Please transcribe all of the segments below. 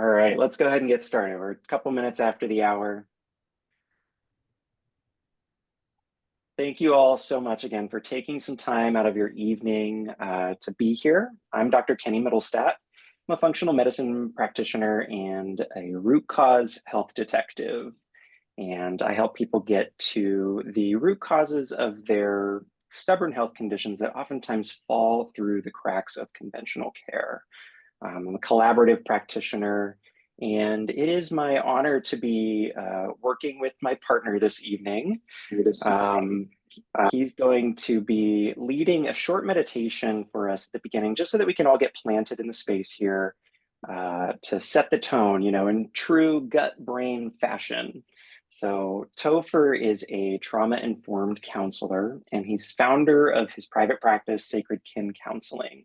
All right, let's go ahead and get started. We're a couple minutes after the hour. Thank you all so much again for taking some time out of your evening to be here. I'm Dr. Kenny Mittelstadt. I'm a functional medicine practitioner and a root cause health detective. And I help people get to the root causes of their stubborn health conditions that oftentimes fall through the cracks of conventional care. I'm a collaborative practitioner, and it is my honor to be working with my partner this evening. Um, he's going to be leading a short meditation for us at the beginning, just so that we can all get planted in the space here to set the tone, in true gut-brain fashion. So Topher is a trauma-informed counselor, and he's founder of his private practice, Sacred Kin Counseling.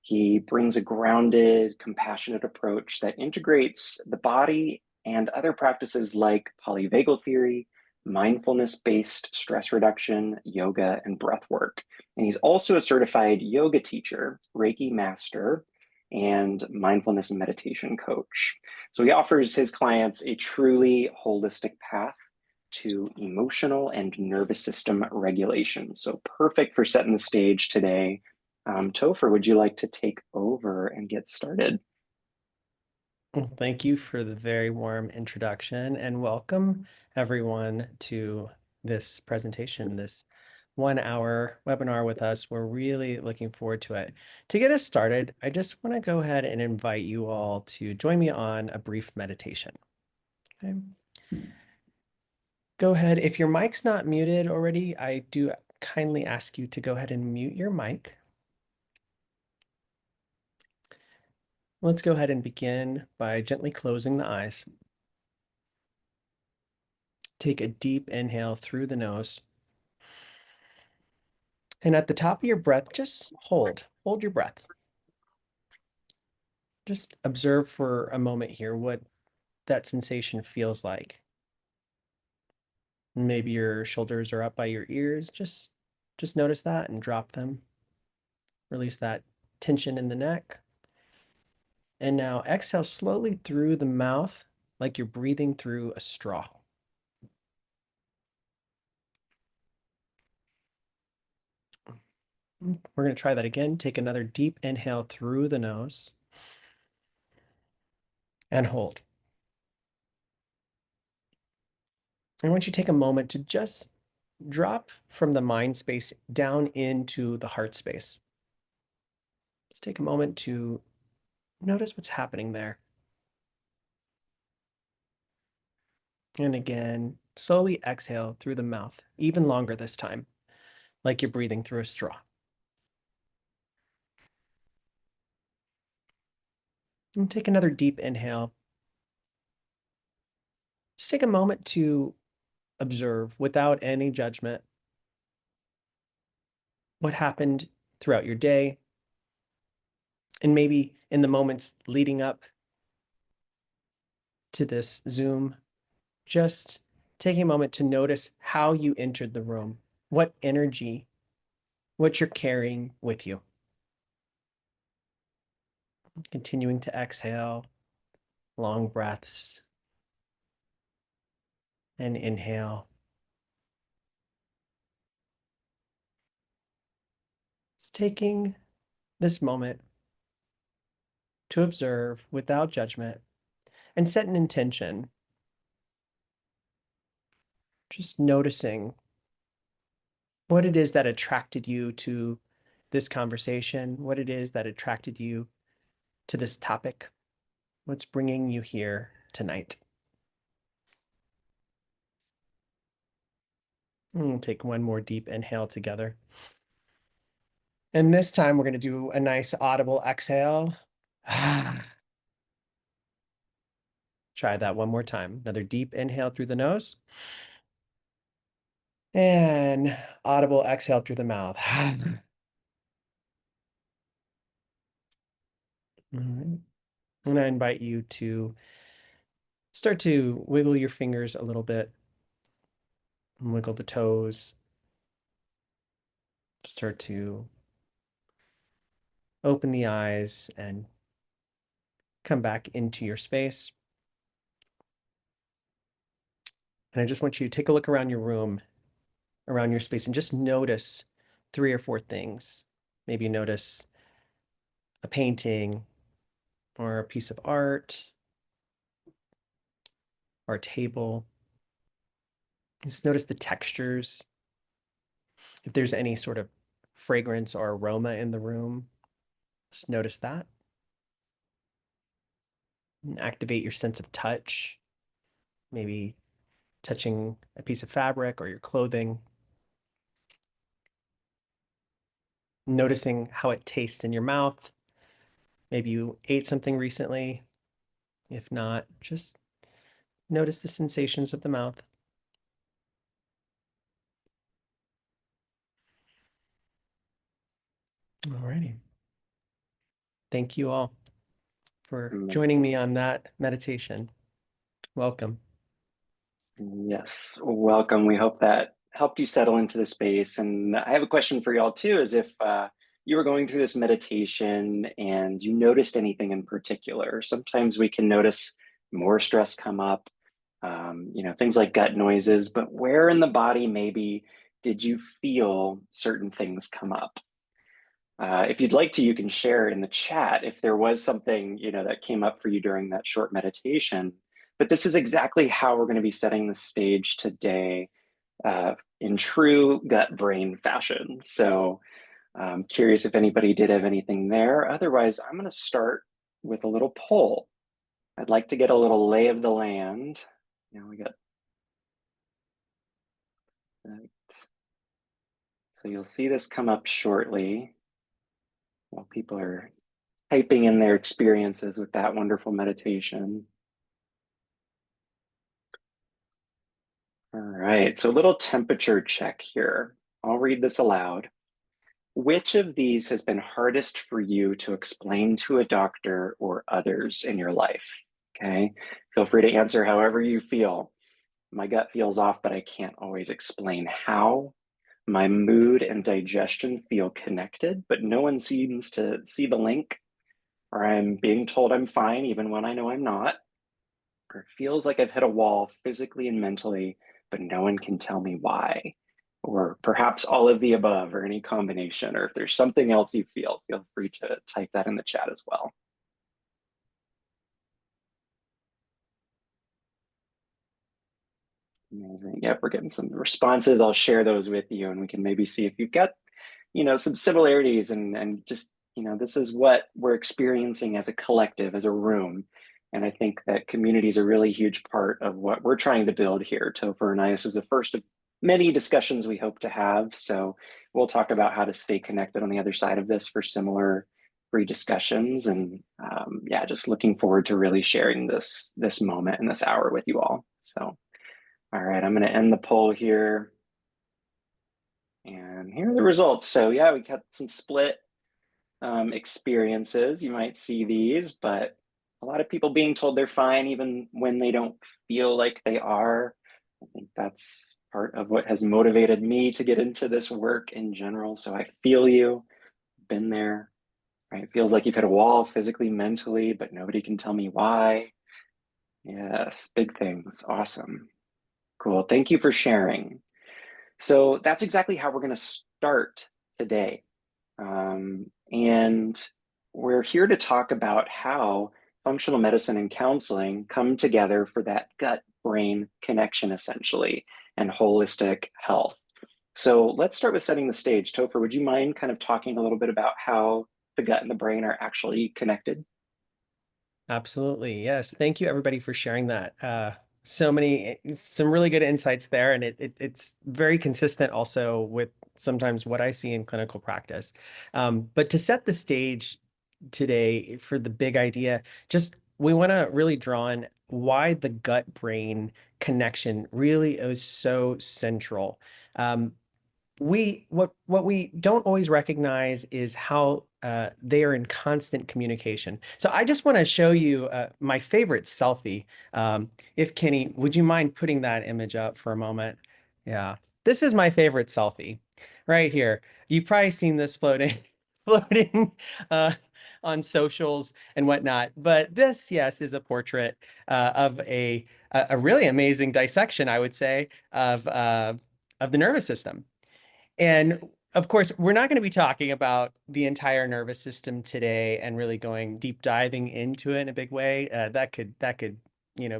He brings a grounded, compassionate approach that integrates the body and other practices like polyvagal theory, mindfulness-based stress reduction, yoga, and breath work. And he's also a certified yoga teacher, Reiki master, and mindfulness and meditation coach. So he offers his clients a truly holistic path to emotional and nervous system regulation. So perfect for setting the stage today. Topher, would you like to take over and get started? Well, thank you for the very warm introduction and welcome everyone to this presentation, this 1 hour webinar with us. We're really looking forward to it. To get us started, I just want to go ahead and invite you all to join me on a brief meditation. Okay. Go ahead. If your mic's not muted already, I do kindly ask you to go ahead and mute your mic. Let's go ahead and begin by gently closing the eyes. Take a deep inhale through the nose. And at the top of your breath, just hold your breath. Just observe for a moment here what that sensation feels like. Maybe your shoulders are up by your ears. Just notice that and drop them. Release that tension in the neck. And now exhale slowly through the mouth like you're breathing through a straw. We're going to try that again. Take another deep inhale through the nose and hold. I want you to take a moment to just drop from the mind space down into the heart space. Just take a moment to notice what's happening there. And again, slowly exhale through the mouth, even longer this time, like you're breathing through a straw. And take another deep inhale. Just take a moment to observe without any judgment what happened throughout your day, and maybe in the moments leading up to this Zoom, just taking a moment to notice how you entered the room, what energy, what you're carrying with you. Continuing to exhale, long breaths, and inhale. Just taking this moment to observe without judgment and set an intention. Just noticing what it is that attracted you to this conversation, what it is that attracted you to this topic, what's bringing you here tonight. And we'll take one more deep inhale together. And this time we're going to do a nice audible exhale. Try that one more time. Another deep inhale through the nose. And audible exhale through the mouth. All right. And I invite you to start to wiggle your fingers a little bit. Wiggle the toes. Start to open the eyes and come back into your space. And I just want you to take a look around your room, around your space, and just notice 3 or 4 things. Maybe notice a painting or a piece of art or a table. Just notice the textures. If there's any sort of fragrance or aroma in the room, just notice that. And activate your sense of touch, maybe touching a piece of fabric or your clothing. Noticing how it tastes in your mouth. Maybe you ate something recently. If not, just notice the sensations of the mouth. Alrighty. Thank you all for joining me on that meditation. Welcome. Yes, welcome. We hope that helped you settle into the space. And I have a question for y'all too, is if you were going through this meditation and you noticed anything in particular. Sometimes we can notice more stress come up, things like gut noises, but where in the body maybe did you feel certain things come up? If you'd like to, you can share in the chat if there was something, that came up for you during that short meditation. But this is exactly how we're going to be setting the stage today in true gut-brain fashion. So I'm curious if anybody did have anything there. Otherwise, I'm going to start with a little poll. I'd like to get a little lay of the land. Now we got that. So you'll see this come up shortly while people are typing in their experiences with that wonderful meditation. All right, so a little temperature check here. I'll read this aloud. Which of these has been hardest for you to explain to a doctor or others in your life? Okay, feel free to answer however you feel. My gut feels off, but I can't always explain how. My mood and digestion feel connected, but no one seems to see the link. Or I'm being told I'm fine even when I know I'm not. Or it feels like I've hit a wall physically and mentally, but no one can tell me why. Or perhaps all of the above, or any combination. Or if there's something else you feel free to type that in the chat as well. Amazing. Yep, we're getting some responses. I'll share those with you, and we can maybe see if you've got, some similarities and just, this is what we're experiencing as a collective, as a room. And I think that community is a really huge part of what we're trying to build here. Topher and I, this is the first of many discussions we hope to have. So we'll talk about how to stay connected on the other side of this for similar free discussions. And yeah, just looking forward to really sharing this moment and this hour with you all. So, all right, I'm going to end the poll here. And here are the results. So yeah, we got some split experiences. You might see these, but a lot of people being told they're fine even when they don't feel like they are. I think that's part of what has motivated me to get into this work in general. So I feel you, been there, right? It feels like you've hit a wall physically, mentally, but nobody can tell me why. Yes, big things. Awesome. Cool. Thank you for sharing. So that's exactly how we're going to start today. And we're here to talk about how functional medicine and counseling come together for that gut-brain connection, essentially, and holistic health. So let's start with setting the stage. Topher, would you mind kind of talking a little bit about how the gut and the brain are actually connected? Absolutely. Yes. Thank you, everybody, for sharing that. Some really good insights there. And it's very consistent also with sometimes what I see in clinical practice. But to set the stage today for the big idea, we want to really draw on why the gut-brain connection really is so central. What we don't always recognize is how they are in constant communication. So I just want to show you my favorite selfie. If Kenny, would you mind putting that image up for a moment? Yeah, this is my favorite selfie right here. You've probably seen this floating, floating on socials and whatnot. But this, yes, is a portrait of a really amazing dissection, I would say, of the nervous system. And of course, we're not going to be talking about the entire nervous system today and really going deep diving into it in a big way. That could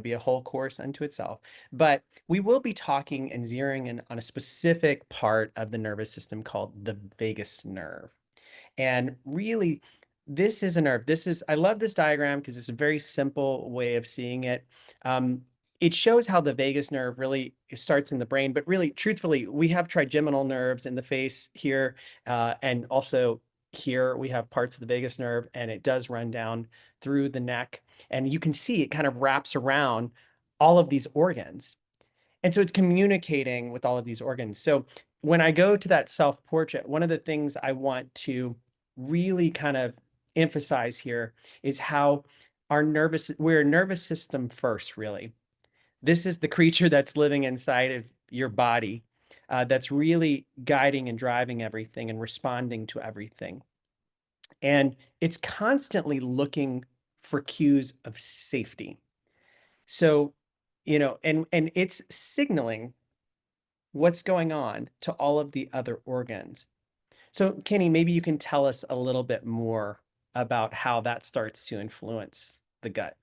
be a whole course unto itself. But we will be talking and zeroing in on a specific part of the nervous system called the vagus nerve. And really, this is a nerve. I love this diagram because it's a very simple way of seeing it. It shows how the vagus nerve really starts in the brain, but really, truthfully, we have trigeminal nerves in the face here, and also here we have parts of the vagus nerve, and it does run down through the neck. And you can see it kind of wraps around all of these organs. And so it's communicating with all of these organs. So when I go to that self-portrait, one of the things I want to really kind of emphasize here is how we're a nervous system first, really. This is the creature that's living inside of your body, that's really guiding and driving everything and responding to everything. And it's constantly looking for cues of safety. So, and it's signaling what's going on to all of the other organs. So, Kenny, maybe you can tell us a little bit more about how that starts to influence the gut.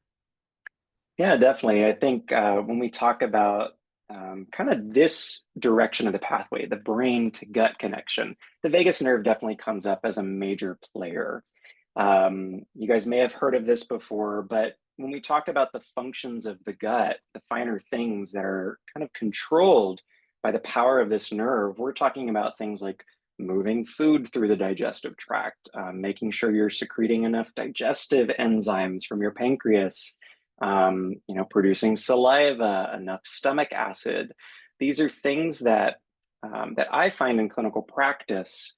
Yeah, definitely. I think when we talk about kind of this direction of the pathway, the brain to gut connection, the vagus nerve definitely comes up as a major player. You guys may have heard of this before, but when we talk about the functions of the gut, the finer things that are kind of controlled by the power of this nerve, we're talking about things like moving food through the digestive tract, making sure you're secreting enough digestive enzymes from your pancreas, producing saliva, enough stomach acid. These are things that I find in clinical practice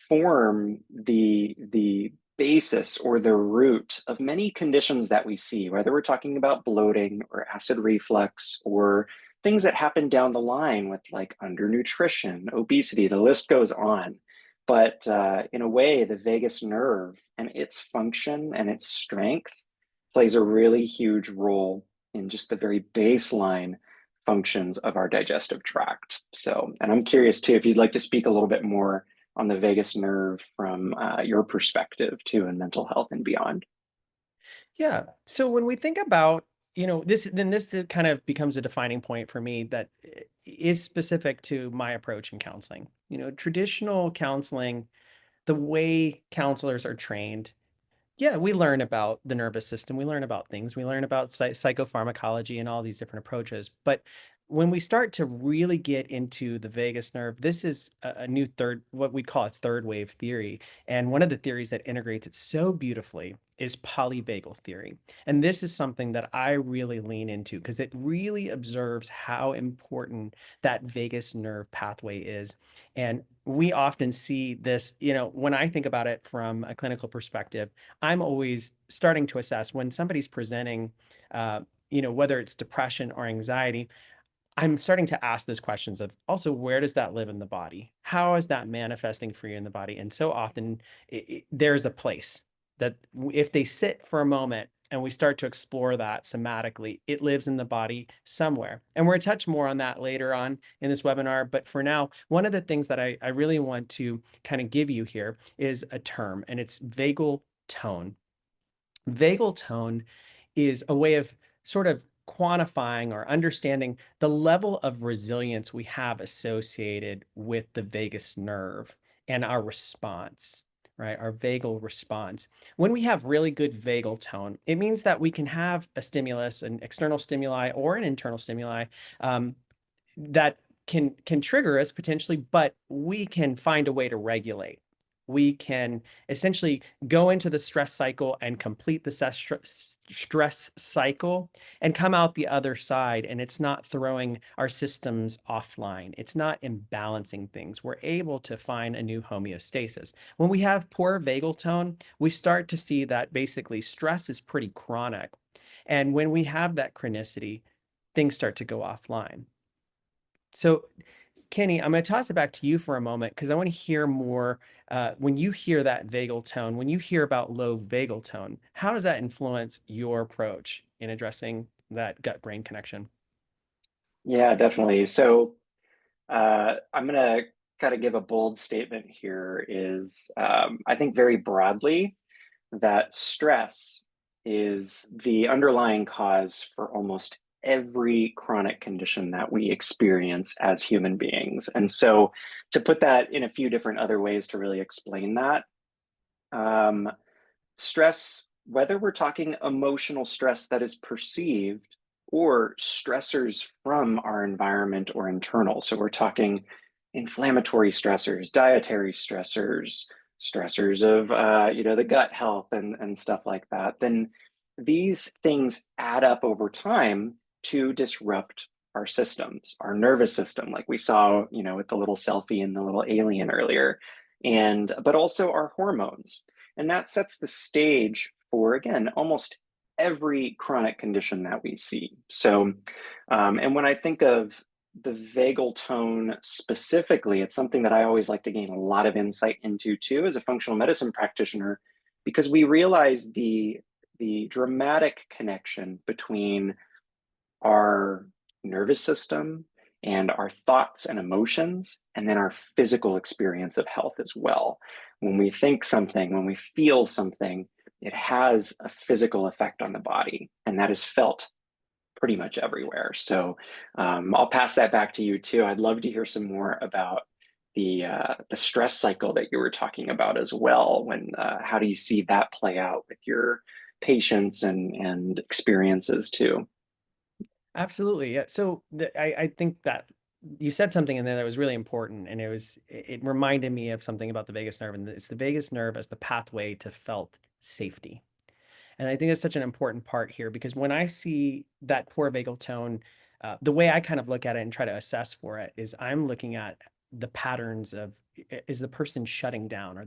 form the basis or the root of many conditions that we see, whether we're talking about bloating or acid reflux or things that happen down the line with like undernutrition, obesity, the list goes on. But in a way, the vagus nerve and its function and its strength plays a really huge role in just the very baseline functions of our digestive tract. So, and I'm curious too, if you'd like to speak a little bit more on the vagus nerve from your perspective too, in mental health and beyond. Yeah. So when we think about, this, then this kind of becomes a defining point for me that is specific to my approach in counseling. Traditional counseling, the way counselors are trained, yeah, we learn about the nervous system. We learn about things. We learn about psychopharmacology and all these different approaches. But when we start to really get into the vagus nerve, this is a new what we call a third wave theory. And one of the theories that integrates it so beautifully is polyvagal theory. And this is something that I really lean into because it really observes how important that vagus nerve pathway is. And we often see this, when I think about it from a clinical perspective, I'm always starting to assess when somebody's presenting, whether it's depression or anxiety, I'm starting to ask those questions of also, where does that live in the body? How is that manifesting for you in the body? And so often there's a place that if they sit for a moment and we start to explore that somatically, it lives in the body somewhere. And we're going to touch more on that later on in this webinar. But for now, one of the things that I really want to kind of give you here is a term, and it's vagal tone. Vagal tone is a way of sort of quantifying or understanding the level of resilience we have associated with the vagus nerve and our response, right? Our vagal response. When we have really good vagal tone, it means that we can have a stimulus, an external stimuli or an internal stimuli, that can trigger us potentially, but we can find a way to regulate. We can essentially go into the stress cycle and complete the stress cycle and come out the other side. And it's not throwing our systems offline. It's not imbalancing things. We're able to find a new homeostasis. When we have poor vagal tone, we start to see that basically stress is pretty chronic. And when we have that chronicity, things start to go offline. So Kenny, I'm going to toss it back to you for a moment because I want to hear more. When you hear that vagal tone, when you hear about low vagal tone, how does that influence your approach in addressing that gut-brain connection? Yeah, definitely. So I'm going to kind of give a bold statement here is I think very broadly that stress is the underlying cause for almost every chronic condition that we experience as human beings. And so to put that in a few different other ways to really explain that, um, stress, whether we're talking emotional stress that is perceived or stressors from our environment or internal. So we're talking inflammatory stressors, dietary stressors, stressors of the gut health and stuff like that. Then these things add up over time to disrupt our systems, our nervous system, like we saw, with the little selfie and the little alien earlier, and but also our hormones. And that sets the stage for, again, almost every chronic condition that we see. So, and when I think of the vagal tone specifically, it's something that I always like to gain a lot of insight into too as a functional medicine practitioner, because we realize the dramatic connection between our nervous system and our thoughts and emotions, and then our physical experience of health as well. When we think something, when we feel something, it has a physical effect on the body, and that is felt pretty much everywhere. So I'll pass that back to you too. I'd love to hear some more about the stress cycle that you were talking about as well. When how do you see that play out with your patients and experiences too? Absolutely. Yeah. So I think that you said something in there that was really important, and it reminded me of something about the vagus nerve, and it's the vagus nerve as the pathway to felt safety. And I think it's such an important part here because when I see that poor vagal tone, the way I kind of look at it and try to assess for it is I'm looking at the patterns of, is the person shutting down? Are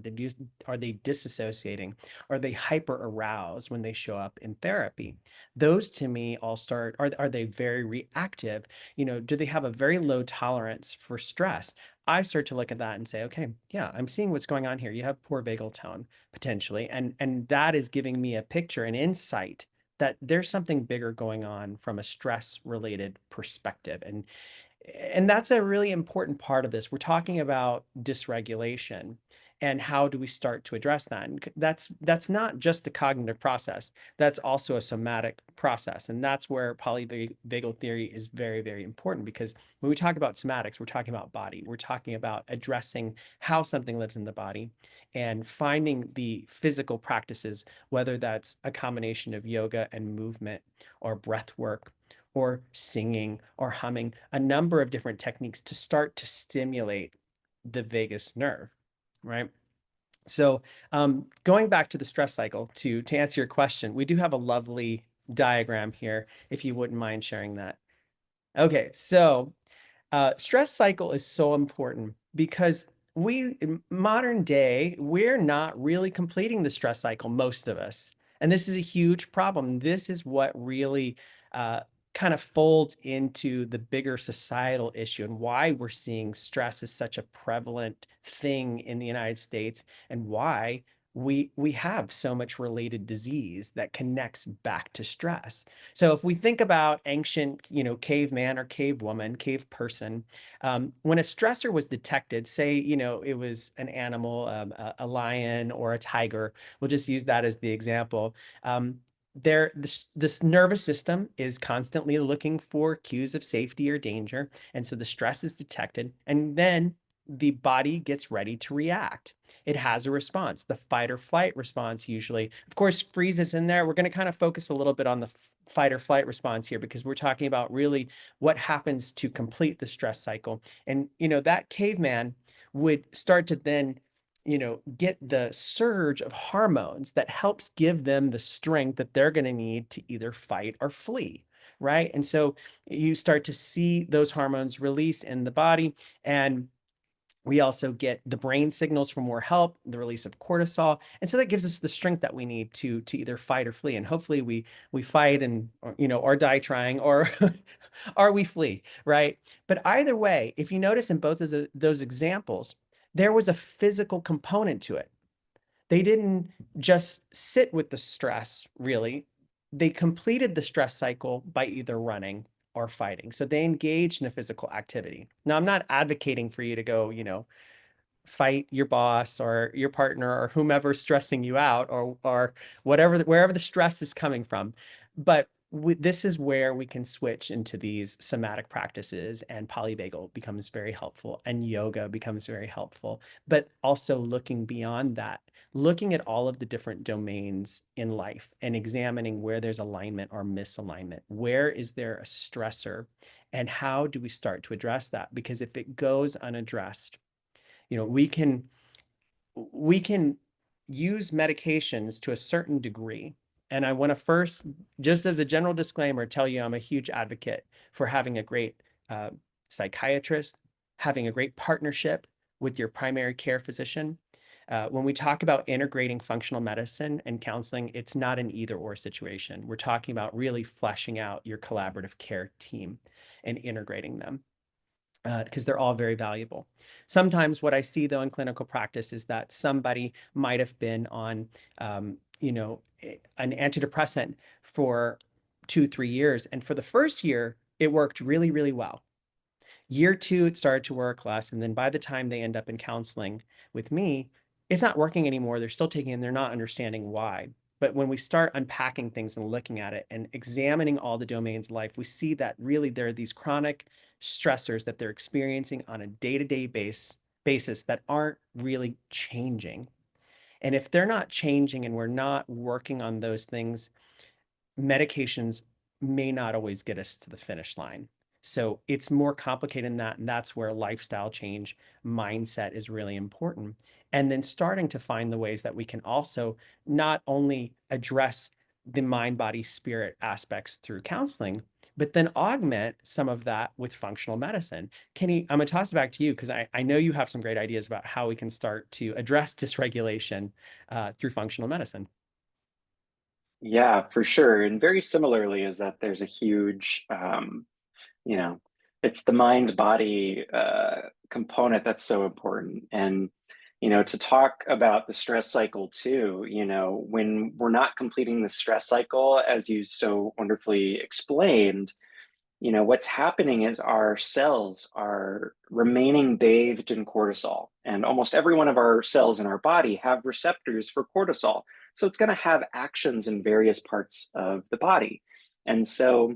they disassociating? Are they hyper aroused when they show up in therapy? Those to me all start, are they very reactive? Do they have a very low tolerance for stress? I start to look at that and say, okay, yeah, I'm seeing what's going on here. You have poor vagal tone potentially, and that is giving me a picture, an insight that there's something bigger going on from a stress related perspective. And that's a really important part of this. We're talking about dysregulation and how do we start to address that? And that's not just the cognitive process. That's also a somatic process. And that's where polyvagal theory is very, very important, because when we talk about somatics, we're talking about body. We're talking about addressing how something lives in the body and finding the physical practices, whether that's a combination of yoga and movement or breath work or singing or humming, a number of different techniques to start to stimulate the vagus nerve, right? So going back to the stress cycle, to answer your question, we do have a lovely diagram here, if you wouldn't mind sharing that. Okay, so stress cycle is so important because in modern day, we're not really completing the stress cycle, most of us. And this is a huge problem. This is what really kind of folds into the bigger societal issue and why we're seeing stress as such a prevalent thing in the United States, and why we have so much related disease that connects back to stress. So if we think about ancient, caveman or cave woman, cave person, when a stressor was detected, say, it was an animal, a lion or a tiger, we'll just use that as the example. This nervous system is constantly looking for cues of safety or danger. And so the stress is detected, and then the body gets ready to react. It has a response. The fight or flight response usually, of course, freeze is in there. We're going to kind of focus a little bit on the fight or flight response here because we're talking about really what happens to complete the stress cycle. And, that caveman would start to then get the surge of hormones that helps give them the strength that they're going to need to either fight or flee, right? And so you start to see those hormones release in the body, and We also get the brain signals for more help, the release of cortisol, and so that gives us the strength that we need to either fight or flee. And hopefully we fight and or die trying, or or we flee, right? But either way, if you notice in both of those examples, there was a physical component to it. They didn't just sit with the stress, really. They completed the stress cycle by either running or fighting. So they engaged in a physical activity. Now, I'm not advocating for you to go, fight your boss or your partner or whomever's stressing you out, or wherever the stress is coming from. But this is where we can switch into these somatic practices, and polyvagal becomes very helpful and yoga becomes very helpful. But also looking beyond that, looking at all of the different domains in life and examining where there's alignment or misalignment. Where is there a stressor, and how do we start to address that? Because if it goes unaddressed, we can use medications to a certain degree. And I want to first, just as a general disclaimer, tell you I'm a huge advocate for having a great psychiatrist, having a great partnership with your primary care physician. When we talk about integrating functional medicine and counseling, it's not an either-or situation. We're talking about really fleshing out your collaborative care team and integrating them, because they're all very valuable. Sometimes what I see, though, in clinical practice is that somebody might have been on, an antidepressant for 2-3 years. And for the first year, it worked really, really well. Year 2, it started to work less. And then by the time they end up in counseling with me, it's not working anymore. They're still taking it and they're not understanding why. But when we start unpacking things and looking at it and examining all the domains of life, we see that really there are these chronic stressors that they're experiencing on a day-to-day basis that aren't really changing. And if they're not changing and we're not working on those things, medications may not always get us to the finish line. So it's more complicated than that. And that's where lifestyle change, mindset is really important. And then starting to find the ways that we can also not only address the mind, body, spirit aspects through counseling, but then augment some of that with functional medicine. Kenny, I'm going to toss it back to you because I know you have some great ideas about how we can start to address dysregulation through functional medicine. Yeah, for sure. And very similarly is that there's a huge, you know, it's the mind body component that's so important. And, to talk about the stress cycle too, when we're not completing the stress cycle, as you so wonderfully explained, what's happening is our cells are remaining bathed in cortisol. And almost every one of our cells in our body have receptors for cortisol. So it's going to have actions in various parts of the body. And so,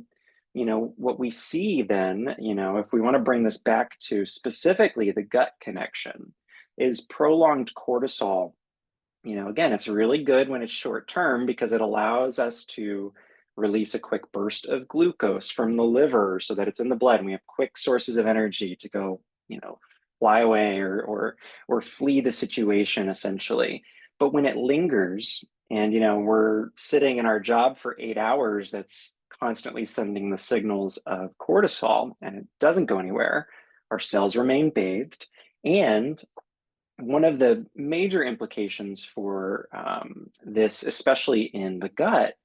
what we see then, if we want to bring this back to specifically the gut connection, is prolonged cortisol. Again, it's really good when it's short term because it allows us to release a quick burst of glucose from the liver so that it's in the blood and we have quick sources of energy to go, fly away or flee the situation essentially. But when it lingers and we're sitting in our job for 8 hours, that's constantly sending the signals of cortisol and it doesn't go anywhere, our cells remain bathed. And one of the major implications for this, especially in the gut,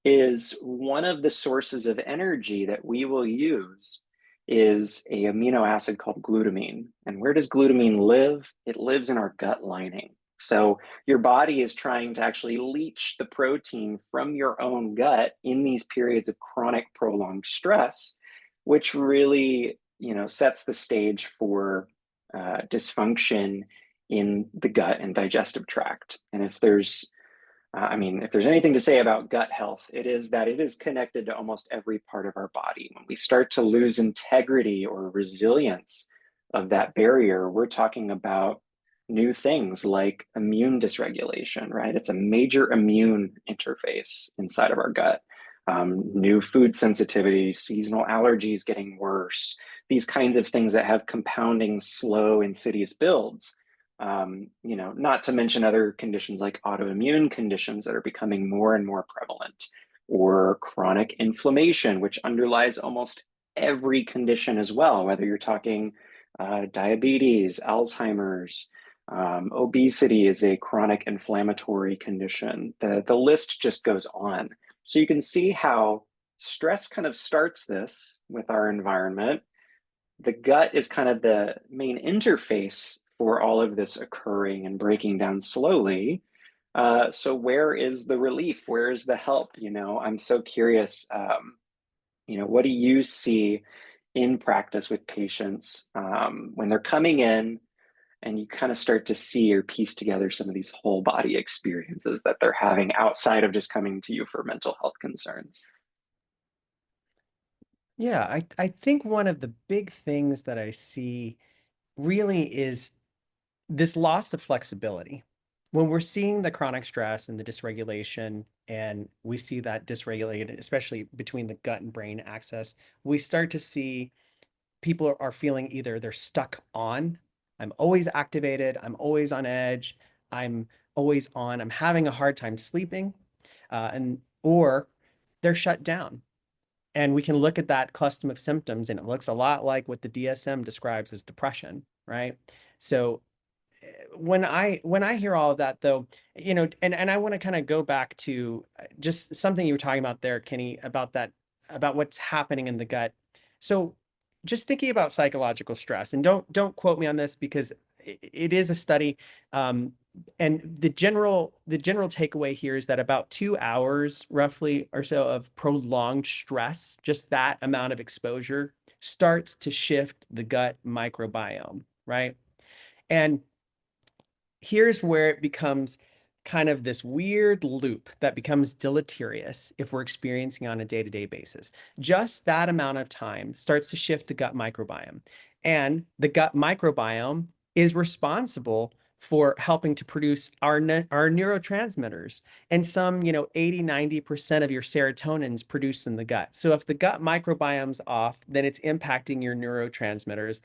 is one of the sources of energy that we will use is a amino acid called glutamine. And where does glutamine live? It lives in our gut lining. So your body is trying to actually leach the protein from your own gut in these periods of chronic prolonged stress, which really, sets the stage for dysfunction in the gut and digestive tract. And if there's anything to say about gut health, it is that it is connected to almost every part of our body. When we start to lose integrity or resilience of that barrier, we're talking about new things like immune dysregulation, right? It's a major immune interface inside of our gut. New food sensitivity, seasonal allergies getting worse, these kinds of things that have compounding, slow, insidious builds. Not to mention other conditions like autoimmune conditions that are becoming more and more prevalent, or chronic inflammation, which underlies almost every condition as well, whether you're talking diabetes, Alzheimer's, obesity is a chronic inflammatory condition. The list just goes on. So you can see how stress kind of starts this with our environment. The gut is kind of the main interface for all of this occurring and breaking down slowly. So where is the relief? Where is the help? I'm so curious. What do you see in practice with patients when they're coming in and you kind of start to see or piece together some of these whole body experiences that they're having outside of just coming to you for mental health concerns? Yeah, I think one of the big things that I see really is this loss of flexibility. When we're seeing the chronic stress and the dysregulation, and we see that dysregulated, especially between the gut and brain axis, we start to see people are feeling either they're stuck on, I'm always activated, I'm always on edge, I'm always on, I'm having a hard time sleeping, or they're shut down. And we can look at that cluster of symptoms, and it looks a lot like what the DSM describes as depression, right? So when I hear all of that, though, and I want to kind of go back to just something you were talking about there, Kenny, about what's happening in the gut. So just thinking about psychological stress, and don't quote me on this because it is a study. And the general takeaway here is that about 2 hours roughly or so of prolonged stress, just that amount of exposure, starts to shift the gut microbiome, right? And here's where it becomes kind of this weird loop that becomes deleterious if we're experiencing on a day-to-day basis. Just that amount of time starts to shift the gut microbiome. And the gut microbiome is responsible for helping to produce our neurotransmitters. And some, 80, 90% of your serotonin is produced in the gut. So if the gut microbiome's off, then it's impacting your neurotransmitters.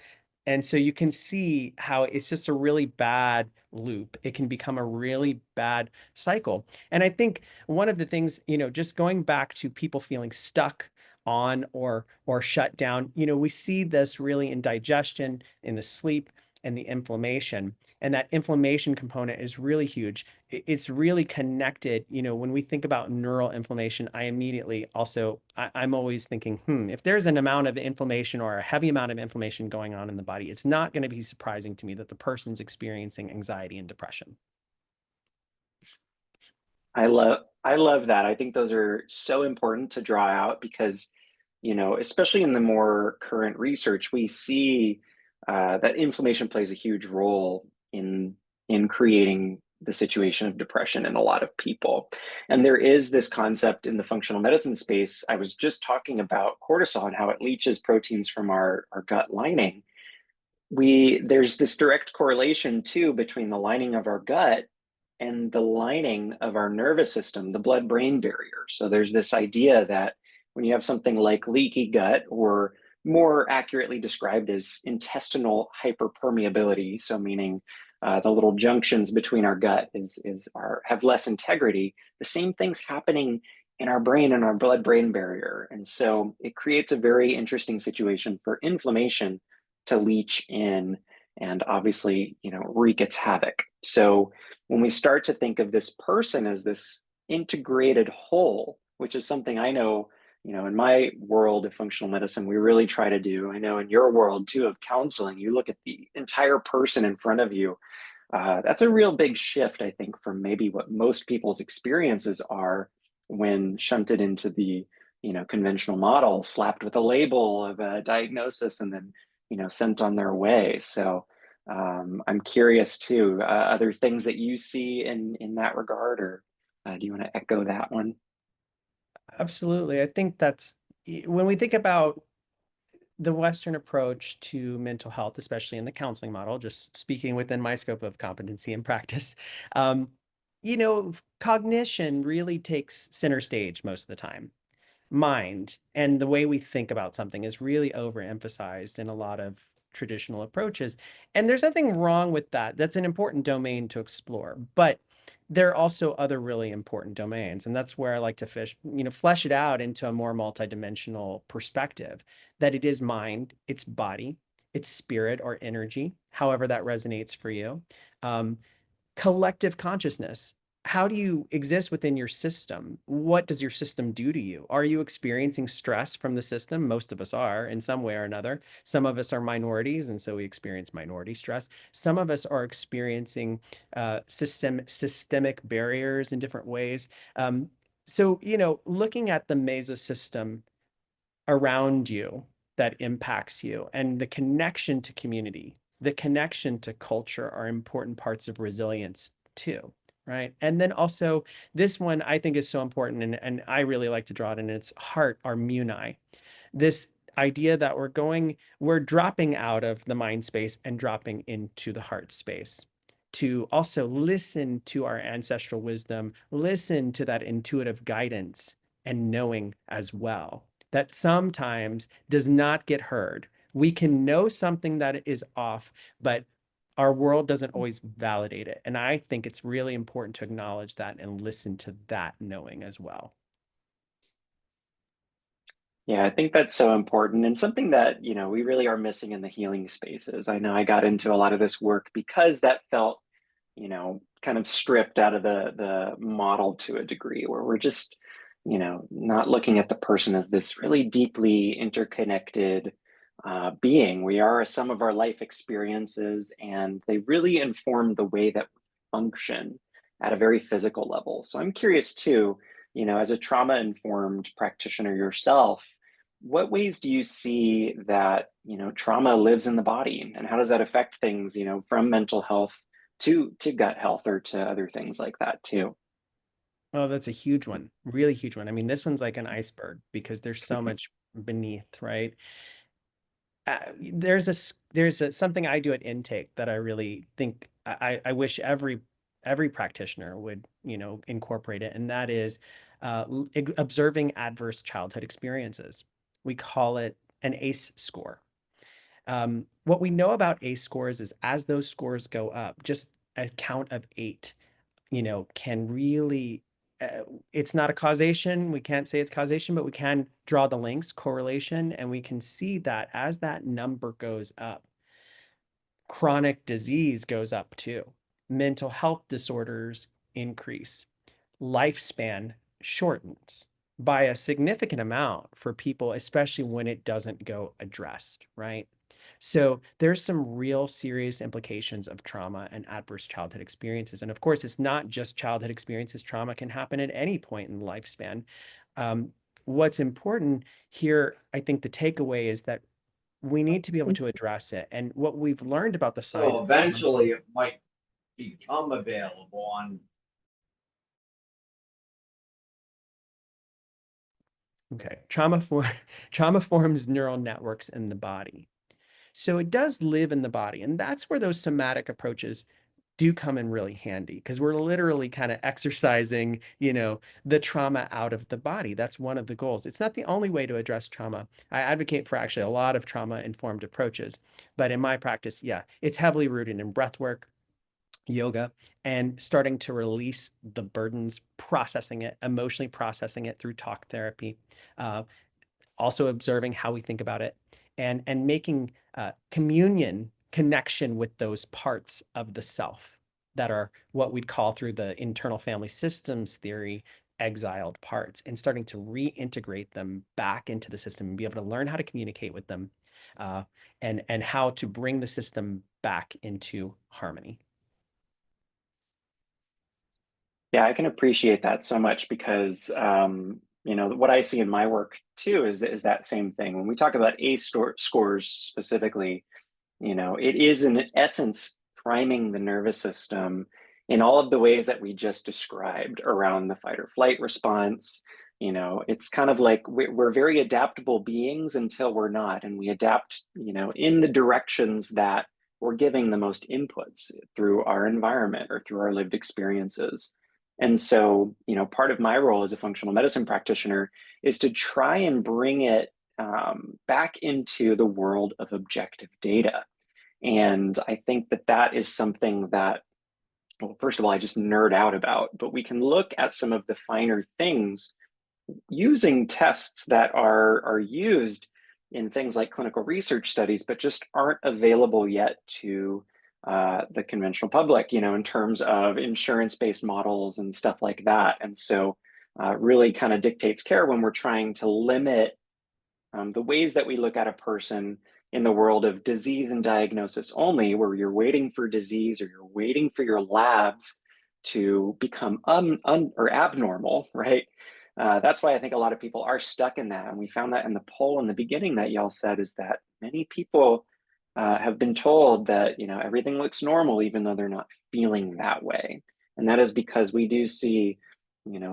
And so you can see how it's just a really bad loop. It can become a really bad cycle. And I think one of the things, just going back to people feeling stuck on or shut down, we see this really in digestion, in the sleep, and the inflammation. And that inflammation component is really huge. It's really connected. When we think about neural inflammation, I'm always thinking, if there's an amount of inflammation or a heavy amount of inflammation going on in the body, it's not going to be surprising to me that the person's experiencing anxiety and depression. I love that. I think those are so important to draw out because, especially in the more current research, we see that inflammation plays a huge role in creating the situation of depression in a lot of people. And there is this concept in the functional medicine space. I was just talking about cortisol and how it leaches proteins from our gut lining. There's this direct correlation too between the lining of our gut and the lining of our nervous system, the blood-brain barrier. So there's this idea that when you have something like leaky gut, or more accurately described as intestinal hyperpermeability, so meaning the little junctions between our gut have less integrity, the same thing's happening in our brain and our blood-brain barrier. And so it creates a very interesting situation for inflammation to leach in and obviously, wreak its havoc. So when we start to think of this person as this integrated whole, which is something I know, in my world of functional medicine, we really try to do. I know in your world too of counseling, you look at the entire person in front of you. That's a real big shift, I think, from maybe what most people's experiences are when shunted into the, conventional model, slapped with a label of a diagnosis and then, sent on their way. So I'm curious too, other things that you see in that regard, or do you want to echo that one? Absolutely. I think when we think about the Western approach to mental health, especially in the counseling model, just speaking within my scope of competency and practice, cognition really takes center stage most of the time. Mind and the way we think about something is really overemphasized in a lot of traditional approaches. And there's nothing wrong with that. That's an important domain to explore. But there are also other really important domains. And that's where I like to flesh it out into a more multidimensional perspective, that it is mind, it's body, it's spirit or energy, however that resonates for you. Collective consciousness. How do you exist within your system? What does your system do to you? Are you experiencing stress from the system? Most of us are in some way or another. Some of us are minorities, and so we experience minority stress. Some of us are experiencing systemic barriers in different ways. So, looking at the mesosystem around you that impacts you and the connection to community, the connection to culture are important parts of resilience too, right? And then also this one I think is so important, and I really like to draw it in its heart, our muni. This idea that we're dropping out of the mind space and dropping into the heart space to also listen to our ancestral wisdom, listen to that intuitive guidance and knowing as well that sometimes does not get heard. We can know something that is off, but our world doesn't always validate it. And I think it's really important to acknowledge that and listen to that knowing as well. Yeah, I think that's so important and something that, we really are missing in the healing spaces. I know I got into a lot of this work because that felt, kind of stripped out of the model to a degree where we're just, not looking at the person as this really deeply interconnected being. We are a sum of our life experiences, and they really inform the way that we function at a very physical level. So I'm curious too, as a trauma-informed practitioner yourself, what ways do you see that, trauma lives in the body, and how does that affect things, from mental health to gut health or to other things like that too? Oh, that's a huge one, really huge one. I mean, this one's like an iceberg because there's so much beneath, right? There's something I do at intake that I really think I wish every practitioner would incorporate it, and that is observing adverse childhood experiences. We call it an ACE score. What we know about ACE scores is as those scores go up, just a count of 8 can really, it's not a causation. We can't say it's causation, but we can draw the links, correlation, and we can see that as that number goes up, chronic disease goes up too. Mental health disorders increase. Lifespan shortens by a significant amount for people, especially when it doesn't go addressed, right? So there's some real serious implications of trauma and adverse childhood experiences. And of course, it's not just childhood experiences. Trauma can happen at any point in the lifespan. What's important here, I think the takeaway is that we need to be able to address it. And what we've learned about the science. So eventually it might become available on. Okay, trauma forms neural networks in the body. So it does live in the body. And that's where those somatic approaches do come in really handy, because we're literally kind of exercising, the trauma out of the body. That's one of the goals. It's not the only way to address trauma. I advocate for actually a lot of trauma-informed approaches. But in my practice, yeah, it's heavily rooted in breath work, yoga, and starting to release the burdens, processing it, emotionally processing it through talk therapy. Also observing how we think about it, and making connection with those parts of the self that are what we'd call, through the internal family systems theory, exiled parts, and starting to reintegrate them back into the system and be able to learn how to communicate with them, and how to bring the system back into harmony. Yeah, I can appreciate that so much because, what I see in my work too is that same thing. When we talk about scores specifically, it is in essence priming the nervous system in all of the ways that we just described around the fight or flight response. It's kind of like we're very adaptable beings until we're not, and we adapt, in the directions that we're giving the most inputs through our environment or through our lived experiences. And so, part of my role as a functional medicine practitioner is to try and bring it back into the world of objective data. And I think that is something that, well, first of all, I just nerd out about, but we can look at some of the finer things using tests that are used, in things like clinical research studies, but just aren't available yet to the conventional public, in terms of insurance-based models and stuff like that. And so really kind of dictates care when we're trying to limit the ways that we look at a person in the world of disease and diagnosis only, where you're waiting for disease or you're waiting for your labs to become or abnormal, right? That's why I think a lot of people are stuck in that. And we found that in the poll in the beginning that y'all said, is that many people have been told that, everything looks normal, even though they're not feeling that way. And that is because we do see,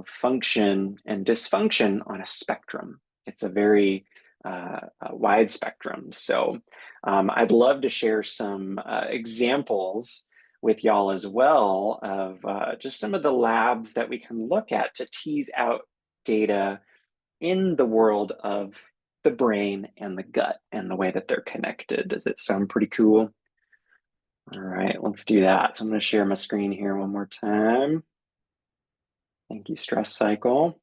function and dysfunction on a spectrum. It's a very wide spectrum. So I'd love to share some examples with y'all as well of just some of the labs that we can look at to tease out data in the world of the brain and the gut and the way that they're connected. Does it sound pretty cool? All right, let's do that. So I'm going to share my screen here one more time. Thank you, stress cycle.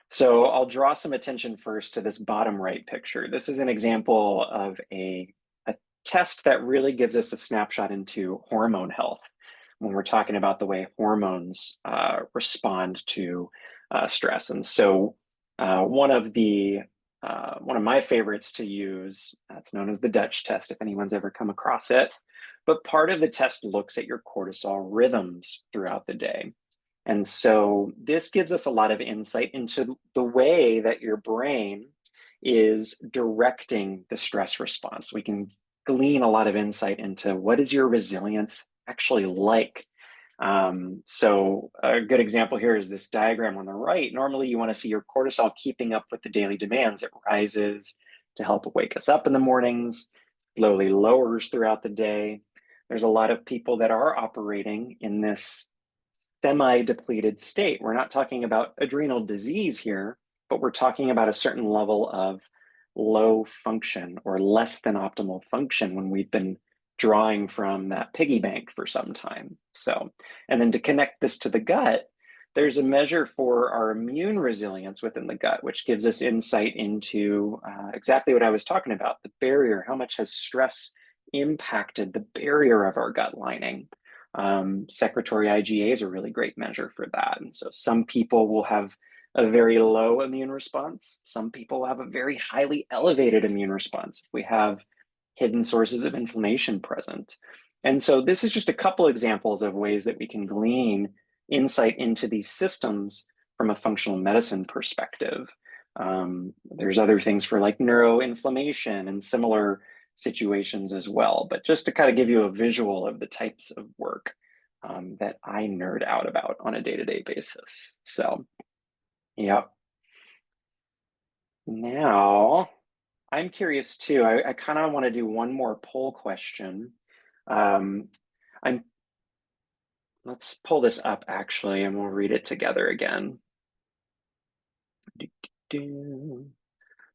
So I'll draw some attention first to this bottom right picture. This is an example of a test that really gives us a snapshot into hormone health when we're talking about the way hormones respond to stress. And so one of my favorites to use, it's known as the Dutch test, if anyone's ever come across it. But part of the test looks at your cortisol rhythms throughout the day. And so this gives us a lot of insight into the way that your brain is directing the stress response. We can glean a lot of insight into what is your resilience actually like. So a good example here is this diagram on the right. Normally you want to see your cortisol keeping up with the daily demands. It rises to help wake us up in the mornings, slowly lowers throughout the day. There's a lot of people that are operating in this semi-depleted state. We're not talking about adrenal disease here, but we're talking about a certain level of low function or less than optimal function when we've been drawing from that piggy bank for some time. So, and then to connect this to the gut, there's a measure for our immune resilience within the gut, which gives us insight into exactly what I was talking about, the barrier. How much has stress impacted the barrier of our gut lining? Secretory IgA is a really great measure for that. And so some people will have a very low immune response. Some people have a very highly elevated immune response if we have hidden sources of inflammation present. And so this is just a couple examples of ways that we can glean insight into these systems from a functional medicine perspective. There's other things for like neuroinflammation and similar situations as well, but just to kind of give you a visual of the types of work that I nerd out about on a day-to-day basis. So, yeah. Now, I'm curious too. I kind of want to do one more poll question. Let's pull this up actually, and we'll read it together again.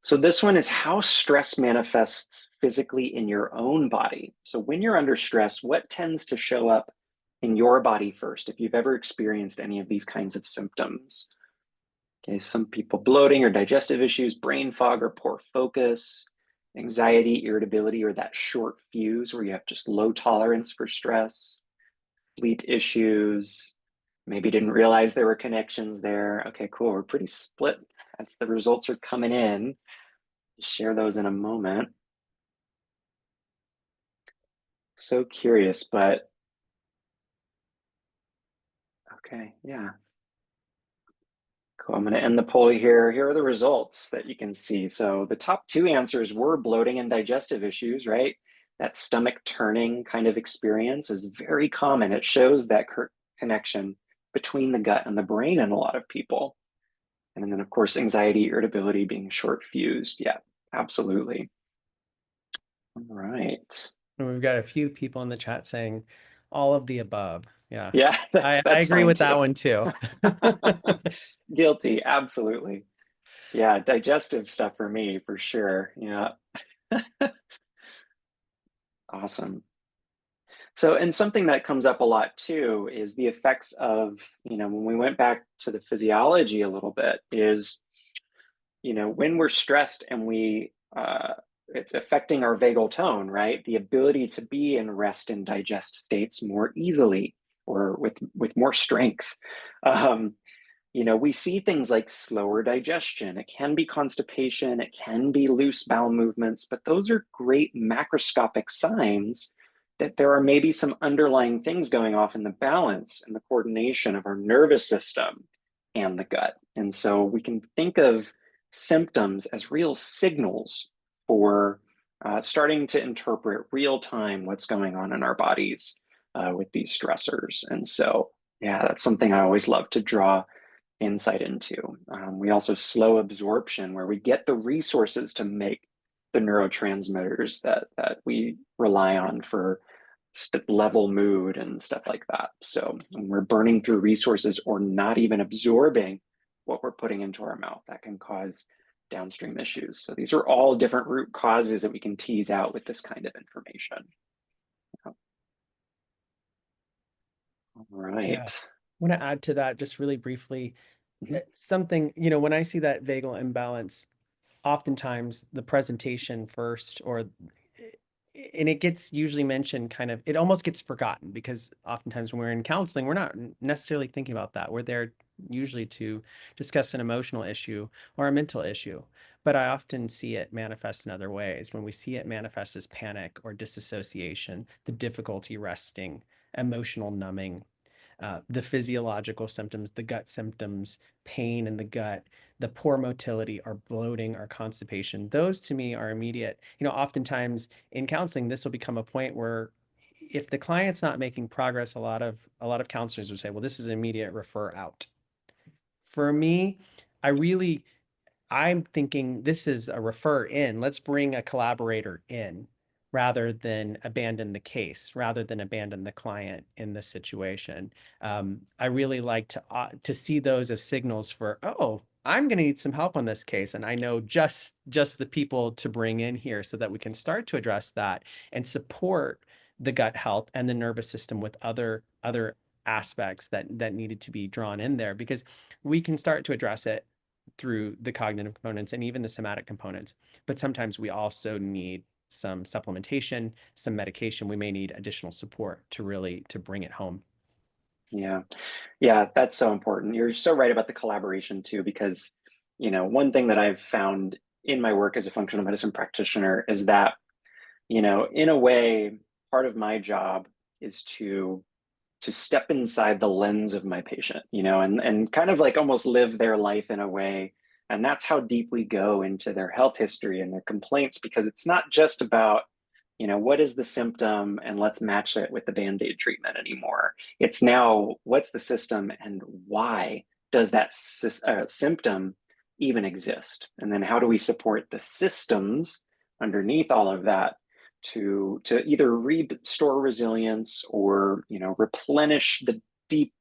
So this one is how stress manifests physically in your own body. So when you're under stress, what tends to show up in your body first, if you've ever experienced any of these kinds of symptoms? Okay, some people bloating or digestive issues, brain fog or poor focus, anxiety, irritability, or that short fuse where you have just low tolerance for stress, sleep issues, maybe didn't realize there were connections there. Okay, cool, we're pretty split as the results are coming in. I'll share those in a moment. So curious, but okay, yeah. Cool, I'm gonna end the poll here. Here are the results that you can see. So the top two answers were bloating and digestive issues, right? That stomach turning kind of experience is very common. It shows that connection between the gut and the brain in a lot of people. And then of course, anxiety, irritability, being short fused. Yeah, absolutely. All right. And we've got a few people in the chat saying all of the above. Yeah. Yeah, I agree with that one too. Guilty, absolutely. Yeah, digestive stuff for me, for sure. Yeah. Awesome. So, and something that comes up a lot too is the effects of, when we went back to the physiology a little bit, is when we're stressed and it's affecting our vagal tone, right? The ability to be in rest and digest states more easily or with more strength. We see things like slower digestion. It can be constipation, it can be loose bowel movements, but those are great macroscopic signs that there are maybe some underlying things going off in the balance and the coordination of our nervous system and the gut. And so we can think of symptoms as real signals for starting to interpret real time what's going on in our bodies with these stressors. And so, yeah, that's something I always love to draw insight into. We also slow absorption, where we get the resources to make the neurotransmitters that we rely on for level mood and stuff like that. So when we're burning through resources or not even absorbing what we're putting into our mouth, that can cause downstream issues. So these are all different root causes that we can tease out with this kind of information. All right. Yeah. I want to add to that just really briefly. Something, when I see that vagal imbalance, oftentimes the presentation first, and it gets usually mentioned it almost gets forgotten, because oftentimes when we're in counseling, we're not necessarily thinking about that. We're there usually to discuss an emotional issue or a mental issue. But I often see it manifest in other ways. When we see it manifest as panic or disassociation, the difficulty resting, emotional numbing, the physiological symptoms, the gut symptoms, pain in the gut, the poor motility, or bloating, or constipation, those to me are immediate. Oftentimes in counseling, this will become a point where if the client's not making progress, a lot of counselors would say, well, this is an immediate refer out. For me, I'm thinking this is a refer in. Let's bring a collaborator in, rather than abandon the case, rather than abandon the client in this situation. I really like to see those as signals for, oh, I'm going to need some help on this case, and I know just the people to bring in here, so that we can start to address that and support the gut health and the nervous system with other aspects that needed to be drawn in there, because we can start to address it through the cognitive components and even the somatic components. But sometimes we also need some supplementation, some medication. We may need additional support to bring it home. Yeah, that's so important. You're so right about the collaboration too, because one thing that I've found in my work as a functional medicine practitioner is that in a way, part of my job is to step inside the lens of my patient, and kind of like almost live their life in a way. And that's how deep we go into their health history and their complaints, because it's not just about, what is the symptom and let's match it with the Band-Aid treatment anymore. It's now, what's the system and why does that symptom even exist? And then how do we support the systems underneath all of that to either restore resilience or replenish the deep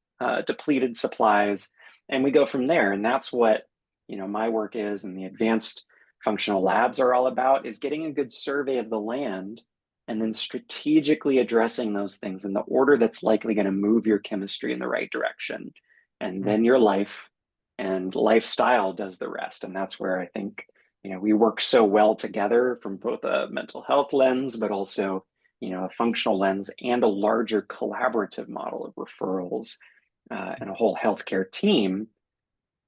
depleted supplies, and we go from there. And that's what my work is, and the advanced functional labs are all about, is getting a good survey of the land and then strategically addressing those things in the order that's likely going to move your chemistry in the right direction, and then your life and lifestyle does the rest. And that's where I think we work so well together from both a mental health lens, but also, a functional lens and a larger collaborative model of referrals and a whole healthcare team,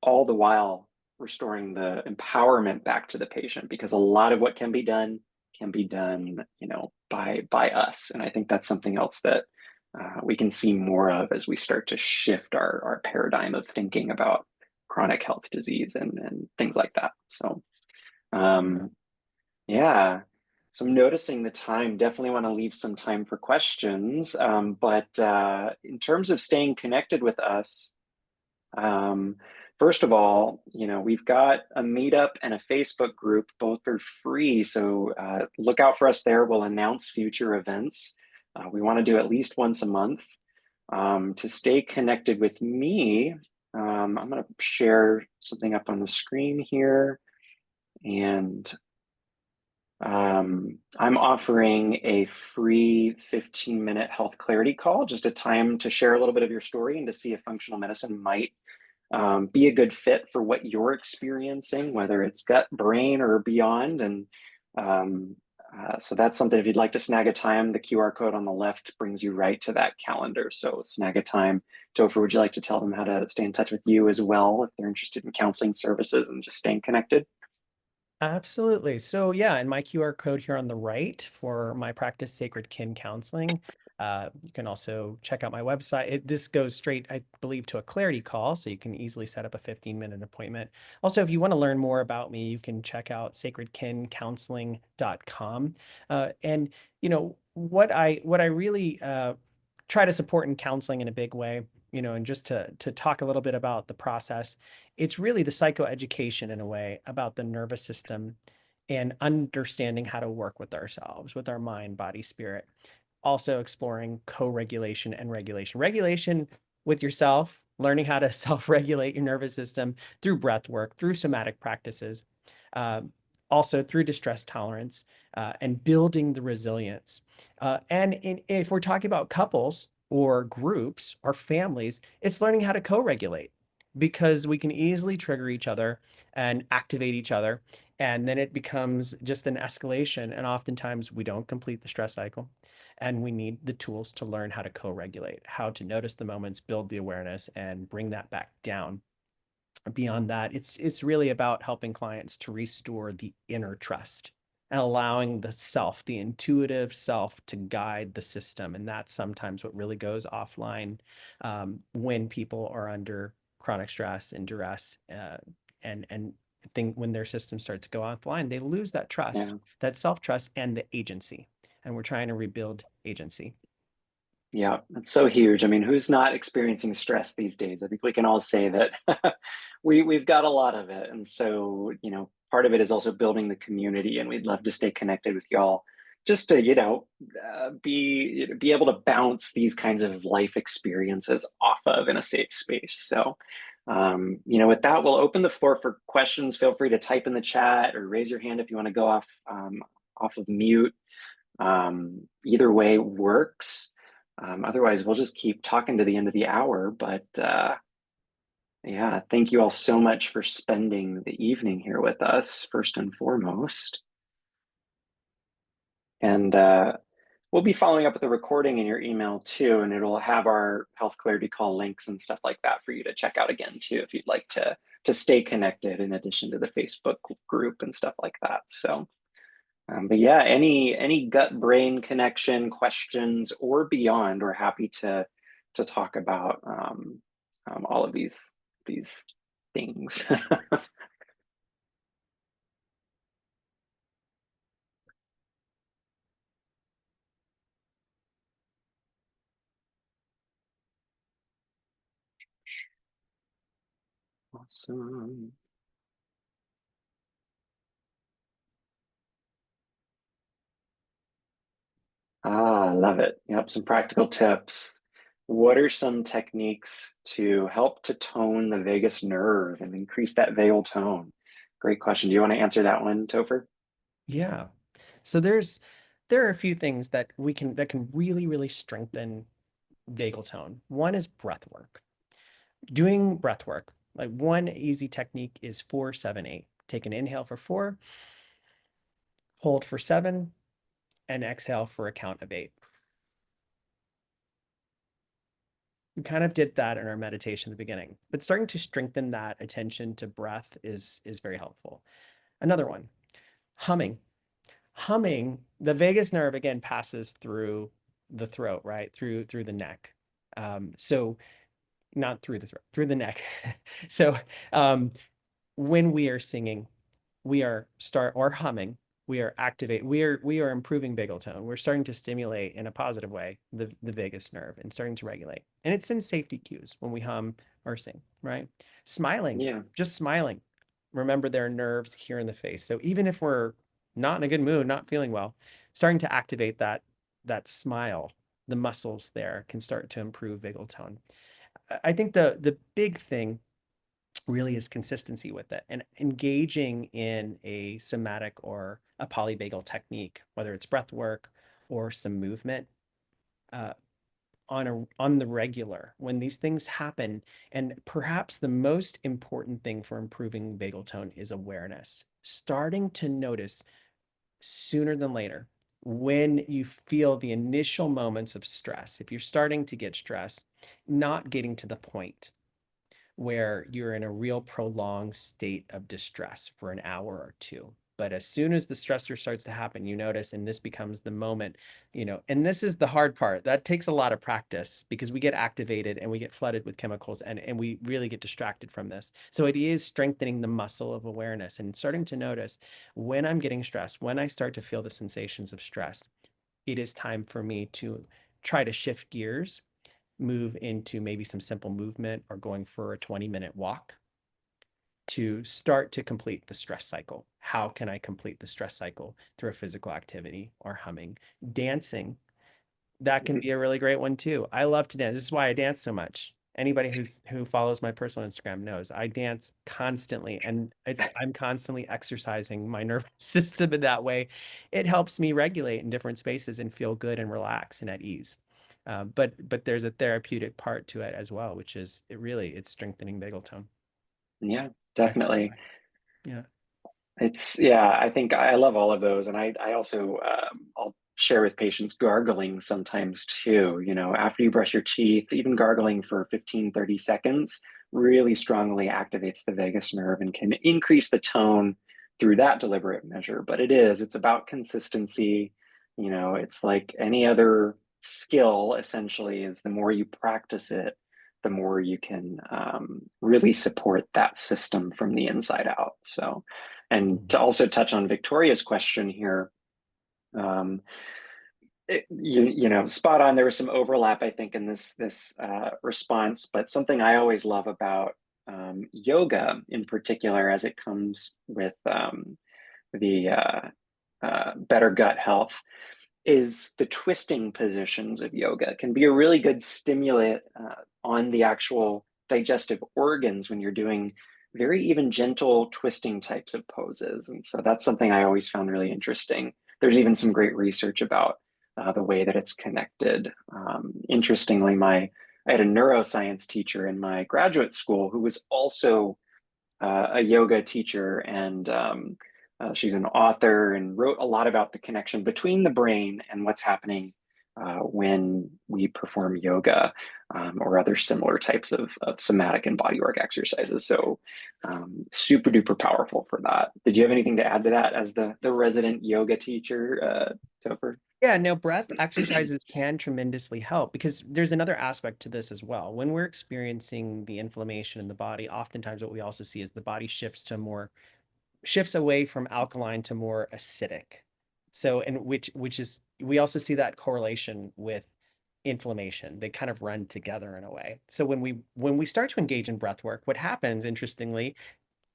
all the while restoring the empowerment back to the patient, because a lot of what can be done, by us. And I think that's something else that we can see more of as we start to shift our paradigm of thinking about chronic health disease and things like that. So yeah, so I'm noticing the time. Definitely want to leave some time for questions. But in terms of staying connected with us, first of all, we've got a meetup and a Facebook group. Both are free, so look out for us there. We'll announce future events. We want to do at least once a month. To stay connected with me, I'm going to share something up on the screen here. And I'm offering a free 15-minute health clarity call, just a time to share a little bit of your story and to see if functional medicine might be a good fit for what you're experiencing, whether it's gut, brain, or beyond. And so that's something, if you'd like to snag a time, the QR code on the left brings you right to that calendar. So snag a time. Topher, would you like to tell them how to stay in touch with you as well if they're interested in counseling services and just staying connected? Absolutely. So yeah, and my QR code here on the right for my practice, Sacred Kin Counseling. You can also check out my website. This goes straight, I believe, to a clarity call, so you can easily set up a 15-minute appointment. Also, if you want to learn more about me, you can check out sacredkincounseling.com. And what I really try to support in counseling in a big way, and just to talk a little bit about the process, it's really the psychoeducation in a way about the nervous system and understanding how to work with ourselves, with our mind, body, spirit. Also exploring co-regulation and regulation. Regulation with yourself, learning how to self-regulate your nervous system through breath work, through somatic practices, also through distress tolerance, and building the resilience. If we're talking about couples or groups or families, it's learning how to co-regulate, because we can easily trigger each other and activate each other. And then it becomes just an escalation. And oftentimes we don't complete the stress cycle. And we need the tools to learn how to co-regulate, how to notice the moments, build the awareness, and bring that back down. Beyond that, it's really about helping clients to restore the inner trust and allowing the self, the intuitive self, to guide the system. And that's sometimes what really goes offline when people are under chronic stress and duress, and think when their systems start to go offline, they lose that trust, Yeah. that self-trust, and the agency. And we're trying to rebuild agency. Yeah, it's so huge. I mean, who's not experiencing stress these days? I think we can all say that we've got a lot of it. And so, part of it is also building the community, and we'd love to stay connected with y'all just to, be able to bounce these kinds of life experiences off of in a safe space. So, with that, we'll open the floor for questions. Feel free to type in the chat or raise your hand if you want to go off of mute. Either way works. Otherwise, we'll just keep talking to the end of the hour. But yeah, thank you all so much for spending the evening here with us, first and foremost. And we'll be following up with the recording in your email too, and it'll have our health clarity call links and stuff like that for you to check out again too, if you'd like to stay connected in addition to the Facebook group and stuff like that. So. But yeah, any gut brain connection questions or beyond, we're happy to talk about all of these things. Awesome. Ah, love it. Yep, some practical tips. What are some techniques to help to tone the vagus nerve and increase that vagal tone? Great question. Do you want to answer that one, Topher? Yeah. So there are a few things that can really, really strengthen vagal tone. One is breath work. Doing breath work. Like, one easy technique is 4-7-8. Take an inhale for 4, hold for 7, and exhale for a count of 8. We kind of did that in our meditation at the beginning, but starting to strengthen that attention to breath is very helpful. Another one, humming. Humming, the vagus nerve again passes through the throat, right? Through the neck. So not through the throat, through the neck. So when we are singing, we are humming, we are improving vagal tone. We're starting to stimulate in a positive way the vagus nerve and starting to regulate. And it sends safety cues when we hum or sing, right? Smiling, Yeah. just smiling. Remember, there are nerves here in the face. So even if we're not in a good mood, not feeling well, starting to activate that smile, the muscles there can start to improve vagal tone. I think the big thing really is consistency with it and engaging in a somatic or a polyvagal technique, whether it's breath work or some movement, on the regular when these things happen. And perhaps the most important thing for improving vagal tone is awareness, starting to notice sooner than later when you feel the initial moments of stress. If you're starting to get stressed, not getting to the point where you're in a real prolonged state of distress for an hour or two. But as soon as the stressor starts to happen, you notice, and this becomes the moment, and this is the hard part. That takes a lot of practice because we get activated and we get flooded with chemicals and we really get distracted from this. So it is strengthening the muscle of awareness and starting to notice when I'm getting stressed, when I start to feel the sensations of stress, it is time for me to try to shift gears, move into maybe some simple movement or going for a 20-minute walk to start to complete the stress cycle. How can I complete the stress cycle? Through a physical activity or humming, dancing. That can be a really great one too. I love to dance. This is why I dance so much. Anybody who follows my personal Instagram knows I dance constantly, and I'm constantly exercising my nervous system in that way. It helps me regulate in different spaces and feel good and relax and at ease. But there's a therapeutic part to it as well, which is it's strengthening vagal tone. Yeah, definitely. Exercise. Yeah. I think I love all of those. And I also, I'll share with patients gargling sometimes too, after you brush your teeth, even gargling for 15, 30 seconds really strongly activates the vagus nerve and can increase the tone through that deliberate measure. But it's about consistency. It's like any other skill, essentially, is the more you practice it, the more you can really support that system from the inside out. So, and to also touch on Victoria's question here, spot on. There was some overlap, I think, in this response, but something I always love about yoga in particular, as it comes with the better gut health, is the twisting positions of yoga can be a really good stimulant on the actual digestive organs when you're doing very even gentle twisting types of poses. And so that's something I always found really interesting. There's even some great research about the way that it's connected. Interestingly, I had a neuroscience teacher in my graduate school who was also a yoga teacher, and she's an author and wrote a lot about the connection between the brain and what's happening when we perform yoga or other similar types of somatic and bodywork exercises. So super duper powerful for that. Did you have anything to add to that as the resident yoga teacher, Topher? Yeah, no, breath exercises can tremendously help because there's another aspect to this as well. When we're experiencing the inflammation in the body, oftentimes what we also see is the body shifts away from alkaline to more acidic. So, and which is, we also see that correlation with inflammation. They kind of run together in a way. So when we start to engage in breath work, what happens, interestingly,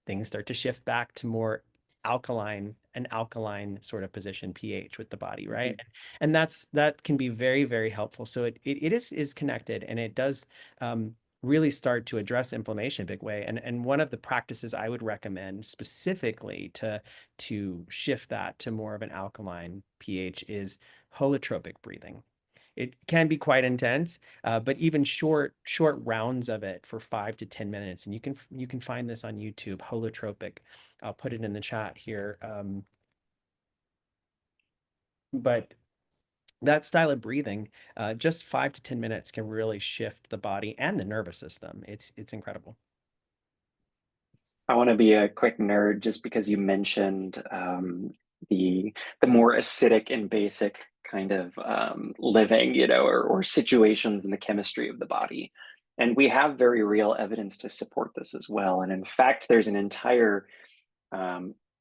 things start to shift back to more an alkaline sort of position, pH, with the body, right? And that can be very, very helpful. So it is connected, and it does really start to address inflammation in a big way. And one of the practices I would recommend specifically to shift that to more of an alkaline pH is holotropic breathing. It can be quite intense, but even short rounds of it for 5 to 10 minutes. And you can find this on YouTube, holotropic. I'll put it in the chat here. But that style of breathing, just 5 to 10 minutes can really shift the body and the nervous system. It's incredible. I want to be a quick nerd just because you mentioned the more acidic and basic kind of living, or situations in the chemistry of the body. And we have very real evidence to support this as well. And in fact, there's an entire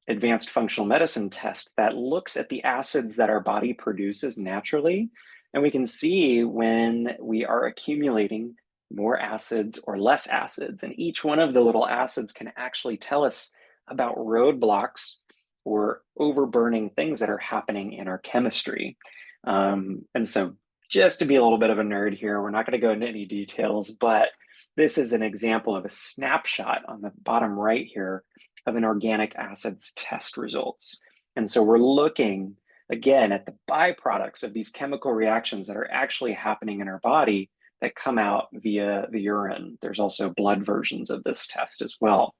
advanced functional medicine test that looks at the acids that our body produces naturally. And we can see when we are accumulating more acids or less acids. And each one of the little acids can actually tell us about roadblocks or overburning things that are happening in our chemistry. And so just to be a little bit of a nerd here, we're not going to go into any details, but this is an example of a snapshot on the bottom right here of an organic acids test results. And so we're looking again, at the byproducts of these chemical reactions that are actually happening in our body that come out via the urine. There's also blood versions of this test as well.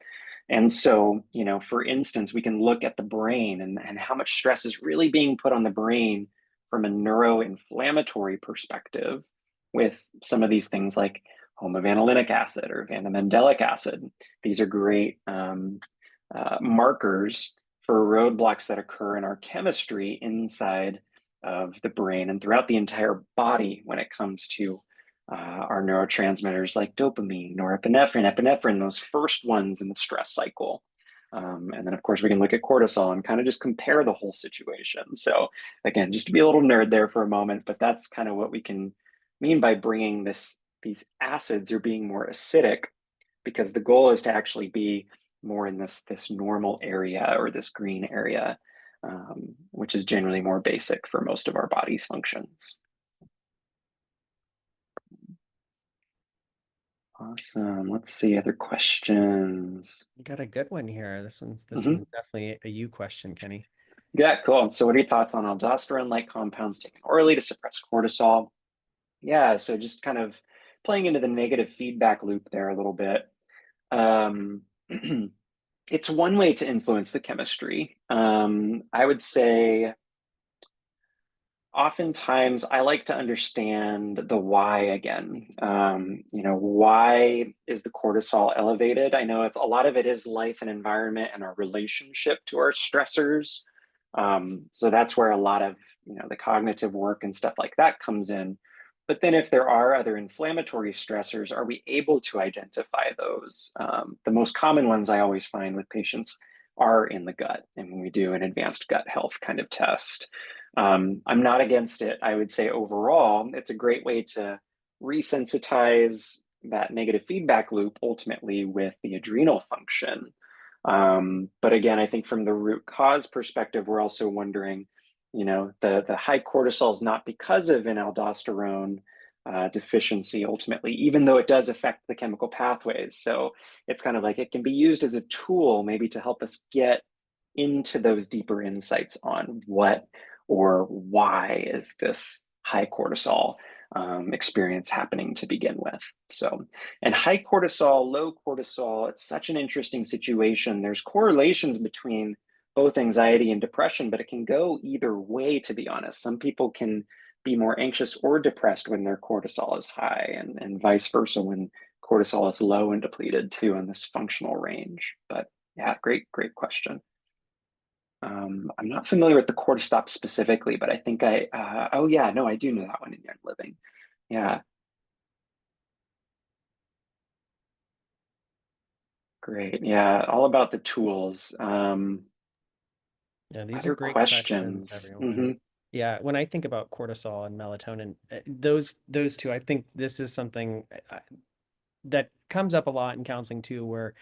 And so, for instance, we can look at the brain and how much stress is really being put on the brain from a neuroinflammatory perspective with some of these things like homovanillinic acid or vanamandelic acid. These are great markers for roadblocks that occur in our chemistry inside of the brain and throughout the entire body when it comes to our neurotransmitters like dopamine, norepinephrine, epinephrine, those first ones in the stress cycle. And then, of course, we can look at cortisol and kind of just compare the whole situation. So again, just to be a little nerd there for a moment, but that's kind of what we can mean by bringing these acids or being more acidic, because the goal is to actually be more in this normal area or this green area, which is generally more basic for most of our body's functions. Awesome. Let's see other questions. You got a good one here. This one's definitely a you question, Kenny. Yeah, cool. So what are your thoughts on aldosterone-like compounds taken orally to suppress cortisol? Yeah, so just kind of playing into the negative feedback loop there a little bit. It's one way to influence the chemistry. I would say oftentimes I like to understand the why again. Why is the cortisol elevated? I know a lot of it is life and environment and our relationship to our stressors. So that's where a lot of the cognitive work and stuff like that comes in. But then if there are other inflammatory stressors, are we able to identify those? The most common ones I always find with patients are in the gut, and when we do an advanced gut health kind of test. I'm not against it. I would say overall, it's a great way to resensitize that negative feedback loop ultimately with the adrenal function. But again, I think from the root cause perspective, we're also wondering, the high cortisol is not because of an aldosterone deficiency ultimately, even though it does affect the chemical pathways. So it's kind of like it can be used as a tool maybe to help us get into those deeper insights on what or why is this high cortisol experience happening to begin with. So, and high cortisol, low cortisol, it's such an interesting situation. There's correlations between both anxiety and depression, but it can go either way, to be honest. Some people can be more anxious or depressed when their cortisol is high, and vice versa when cortisol is low and depleted too in this functional range. But yeah, great question. I'm not familiar with the cortisol specifically, but I think oh yeah, no, I do know that one in Young Living. Yeah. Great. Yeah, all about the tools. Yeah, these Other are great questions, questions. everyone. Yeah, when I think about cortisol and melatonin, those two, I think this is something that comes up a lot in counseling too, where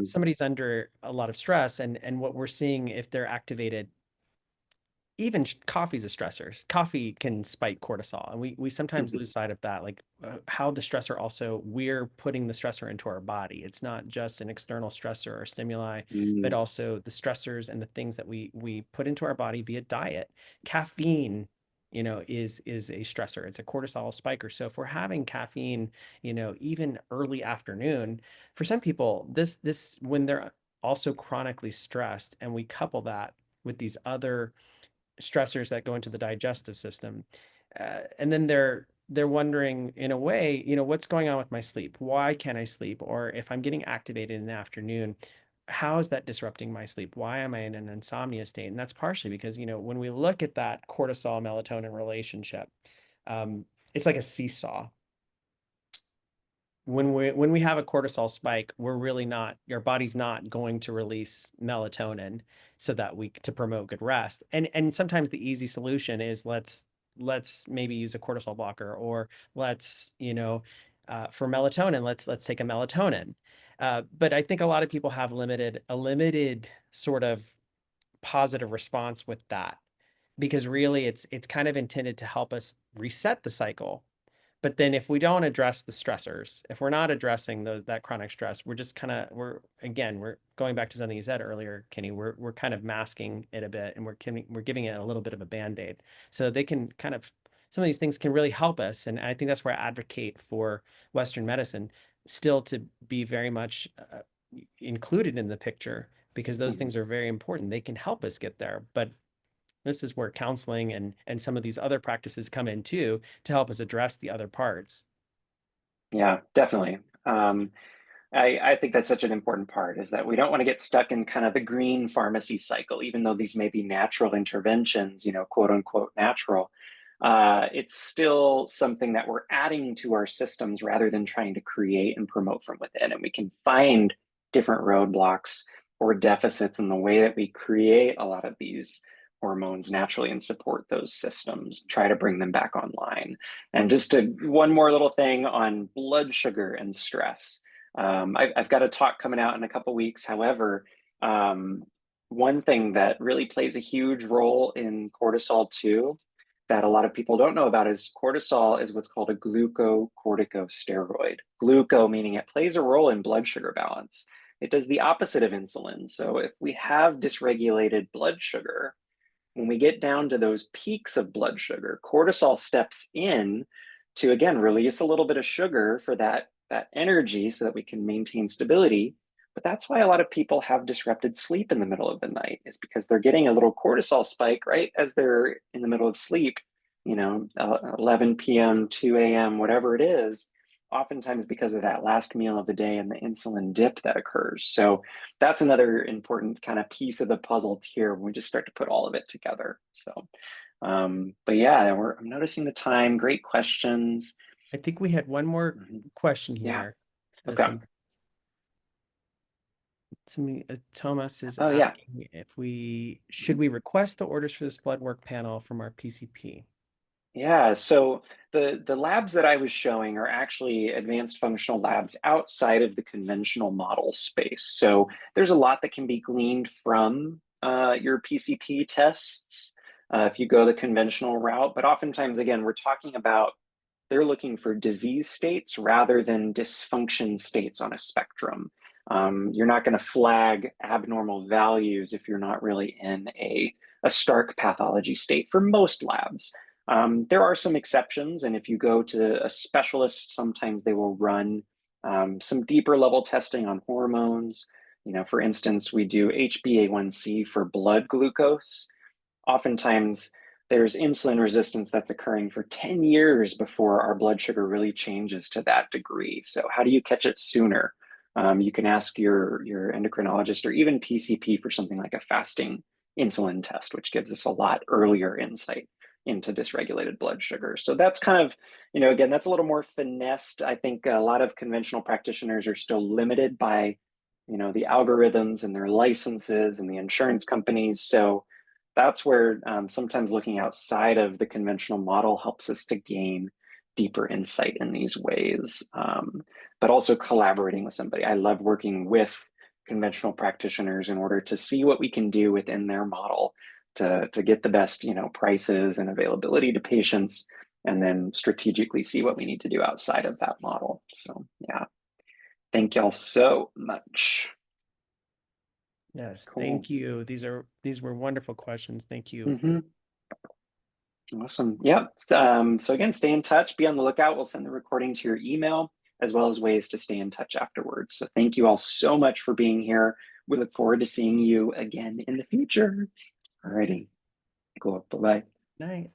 somebody's under a lot of stress, and what we're seeing if they're activated. Even coffee's a stressor. Coffee can spike cortisol, and we sometimes lose sight of that, like how the stressor also, we're putting the stressor into our body. It's not just an external stressor or stimuli, but also the stressors and the things that we put into our body via diet. Caffeine, is a stressor. It's a cortisol spiker. So if we're having caffeine, even early afternoon, for some people, this when they're also chronically stressed, and we couple that with these other stressors that go into the digestive system, and then they're wondering in a way, what's going on with my sleep? Why can't I sleep? Or if I'm getting activated in the afternoon, how is that disrupting my sleep? Why am I in an insomnia state? And that's partially because, when we look at that cortisol melatonin relationship, it's like a seesaw. When we have a cortisol spike, we're really not, your body's not going to release melatonin so that to promote good rest. And sometimes the easy solution is let's maybe use a cortisol blocker, or let's, for melatonin, let's take a melatonin. But I think a lot of people have a limited sort of positive response with that, because really it's kind of intended to help us reset the cycle. But then if we don't address the stressors, if we're not addressing that chronic stress, we're just we're going back to something you said earlier, Kenny, we're kind of masking it a bit, and we're giving it a little bit of a Band-Aid. So they can some of these things can really help us. And I think that's where I advocate for Western medicine still to be very much included in the picture, because those things are very important. They can help us get there. But this is where counseling and some of these other practices come in too, to help us address the other parts. Yeah, definitely. I think that's such an important part, is that we don't want to get stuck in kind of the green pharmacy cycle, even though these may be natural interventions, quote unquote natural. It's still something that we're adding to our systems rather than trying to create and promote from within. And we can find different roadblocks or deficits in the way that we create a lot of these hormones naturally and support those systems, try to bring them back online. And just one more little thing on blood sugar and stress. I've got a talk coming out in a couple weeks. However, one thing that really plays a huge role in cortisol too, that a lot of people don't know about, is cortisol is what's called a glucocorticosteroid. Gluco meaning it plays a role in blood sugar balance. It does the opposite of insulin. So if we have dysregulated blood sugar, when we get down to those peaks of blood sugar, cortisol steps in to, again, release a little bit of sugar for that energy so that we can maintain stability. But that's why a lot of people have disrupted sleep in the middle of the night, is because they're getting a little cortisol spike right as they're in the middle of sleep, 11 p.m., 2 a.m., whatever it is, oftentimes because of that last meal of the day and the insulin dip that occurs. So that's another important kind of piece of the puzzle here when we just start to put all of it together. So, but yeah, I'm noticing the time. Great questions. I think we had one more question here. Yeah. Okay. Thomas is asking if should we request the orders for this blood work panel from our PCP? Yeah, so the labs that I was showing are actually advanced functional labs outside of the conventional model space. So there's a lot that can be gleaned from your PCP tests if you go the conventional route. But oftentimes, again, we're talking about they're looking for disease states rather than dysfunction states on a spectrum. You're not going to flag abnormal values if you're not really in a stark pathology state for most labs. There are some exceptions, and if you go to a specialist, sometimes they will run some deeper level testing on hormones. For instance, we do HbA1c for blood glucose. Oftentimes, there's insulin resistance that's occurring for 10 years before our blood sugar really changes to that degree. So how do you catch it sooner? You can ask your endocrinologist or even PCP for something like a fasting insulin test, which gives us a lot earlier insight into dysregulated blood sugar. So that's kind of, again, that's a little more finessed. I think a lot of conventional practitioners are still limited by, the algorithms and their licenses and the insurance companies. So that's where sometimes looking outside of the conventional model helps us to gain deeper insight in these ways, but also collaborating with somebody. I love working with conventional practitioners in order to see what we can do within their model to get the best, prices and availability to patients, and then strategically see what we need to do outside of that model. So yeah, thank y'all so much. Yes, cool. Thank you. These were wonderful questions. Thank you. Awesome. Yep. So again, stay in touch, be on the lookout. We'll send the recording to your email, as well as ways to stay in touch afterwards. So thank you all so much for being here. We look forward to seeing you again in the future. Alrighty. Cool. Bye-bye. Night.